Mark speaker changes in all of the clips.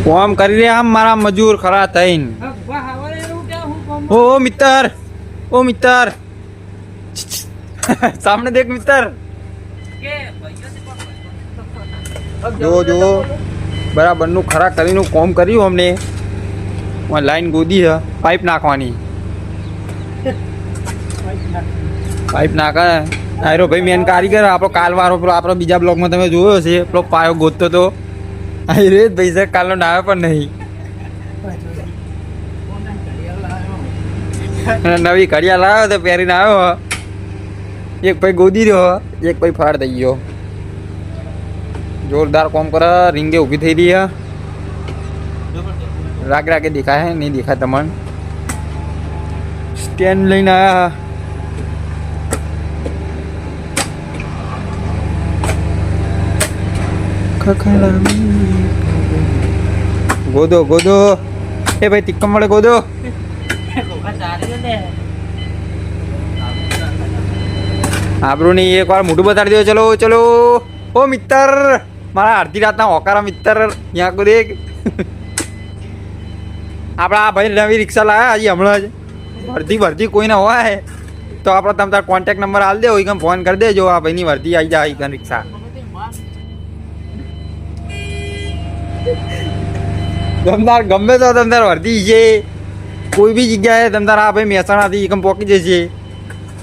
Speaker 1: કોમ કરી રહ્યા આમ મારા મજૂર ખરા થઈને. ઓ મિત્ર, ઓ મિત્ર, સામને દેખ મિત્ર. જો જો બરાબર નું ખરા કરીને કોમ કર્યું અમને. લાઈન ગોદી છે પાઇપ નાખવાની. પાઇપ નાખે આયરો ભાઈ મેન કારીગર આપણો કાલવાળો પેલો આપણો બીજા બ્લોકમાં તમે જોયો છે પેલો પાયો ગોતતો તો રે ભાઈ સર કાલનો નાવે પણ નહીં. નવી ઘડિયાળ લાવ્યો તો પહેરીને આવ્યો. એક ભાઈ ગોદી રહ્યો, એક ભાઈ ફાડ થઈ ગયો. જોરદાર કોમ કરે. રીંગે ઊભી થઈ રહી. રાગે રાગે દેખાય નહીં દેખાય તમને. સ્ટેન્ડ લઈને આવ્યા. ગોદો ગોદો એ ભાઈ તિક્કમ મળે ગોદો. આપણું નહીં એક વાર મોઢું બતાડી દો. ચલો ચલો ઓ મિત્ર, મારા અડધી રાતના હોકારા મિત્ર ત્યાં કો દેખ. આપણા ભાઈ નવી રિક્ષા લાવ્યા હજી હમણાં જ. વર્ધી કોઈ ના હોય તો આપણે તમે તાર કોન્ટેક્ટ નંબર આલ દેવો, એકમ ફોન કરી દેજો. આ ભાઈની વર્ધી આવી જાય એકમ રિક્ષા. તમતાર ગમે તો તમતાર વર્ધી છે કોઈ બી જગ્યાએ તમતાર. આ ભાઈ મહેસાણાથી એકમ પહોંચી જશે.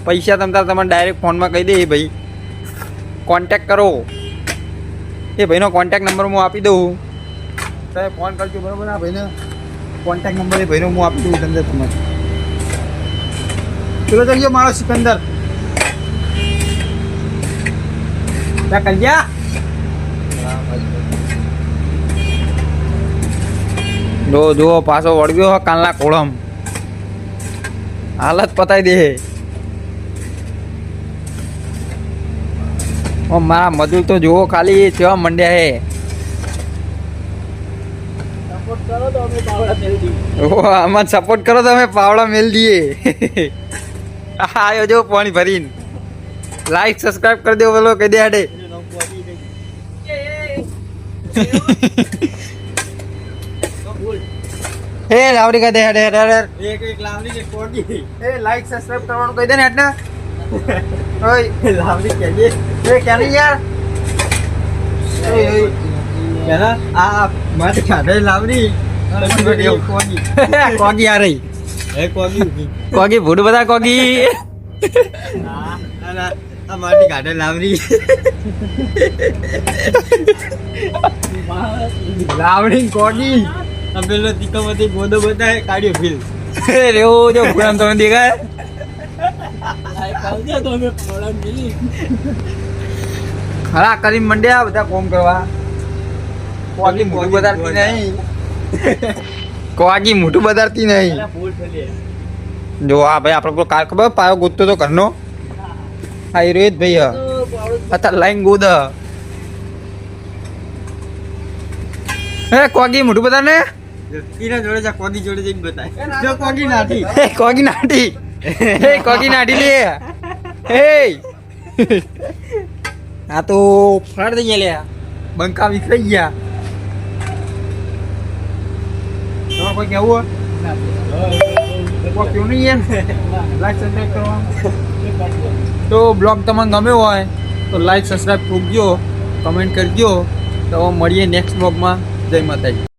Speaker 1: પૈસા તમતાર તમને ડાયરેક્ટ ફોનમાં કહી દે. એ ભાઈ કોન્ટેક્ટ કરો. એ ભાઈનો કોન્ટેક્ટ નંબર હું આપી દઉં. તમે ફોન કરજો બરાબર. આ ભાઈને કોન્ટેક્ટ નંબર એ ભાઈનો હું આપી દઉં તમને. તમે ચલો ચલજો મારો સિકંદર ત્યાં કરી ગયા. જો જો પાછો વળગ્યો કાલના કોળમ. હાલત પતાવી દે. મારા મજૂર તો જુઓ ખાલી સેવા મંડ્યા હે. આમાં સપોર્ટ કરો તો અમે પાવડા મેલ દઈએ. આયો જો પાણી ભરીને. લાઈક સબસ્ક્રાઇબ કરી દો બોલો કહી દે હાડે. હે લાવડી કહી દે હાડે હાડે. એક લાવડી ને કોડી. એ લાઈક સબસ્ક્રાઇબ કરવાનું કહી દે ને એટલે. ઓય લાવડી કે દે. એ કેની યાર. ઓય કેના આ માથે ખાધે લાવડી. કોગી આ રહી. એ કોગી ભૂડ બધા કોગી. આ માટી કાઢે લાવડી. લાવડી કોગી. પેલો તીકમથી ગોદો બતાય કાઢ્યો ફીલ. રેવો જો ભૂરામ તમે દેખાય. ખરા કરી મંડ્યા બધા કોમ કરવા. કોગી મોટું બતાડતી નહીં. કોગી મોટું બતાડતી નહીં. જો આ ભાઈ આપણે કાર ખબર પાયો ગોતતો તો ઘરનો. હા એ રોહિત ભાઈ અત્યારે લાઈન ગોદ. હે કોગી મોટું બતાડ ને. જોડે જા કોગી જોડે જઈને બતાય. જો કોગી નાઠી. કોગી નાઠી. હે કોગી નાઠી લે. હે આ તો ફાડ દઈ ગયા લે. બંકા વિખરાઈ ગયા. તમારે કોઈ કેવું હોય કેવું નહીં એમ. લાઈક સબસ્ક્રાઈબ કરવાનું. તો બ્લોગ તમને ગમ્યો હોય તો લાઈક સબસ્ક્રાઈબ કરજો, કમેન્ટ કરજો. તો મળીએ નેક્સ્ટ બ્લોગમાં. જય માતાજી.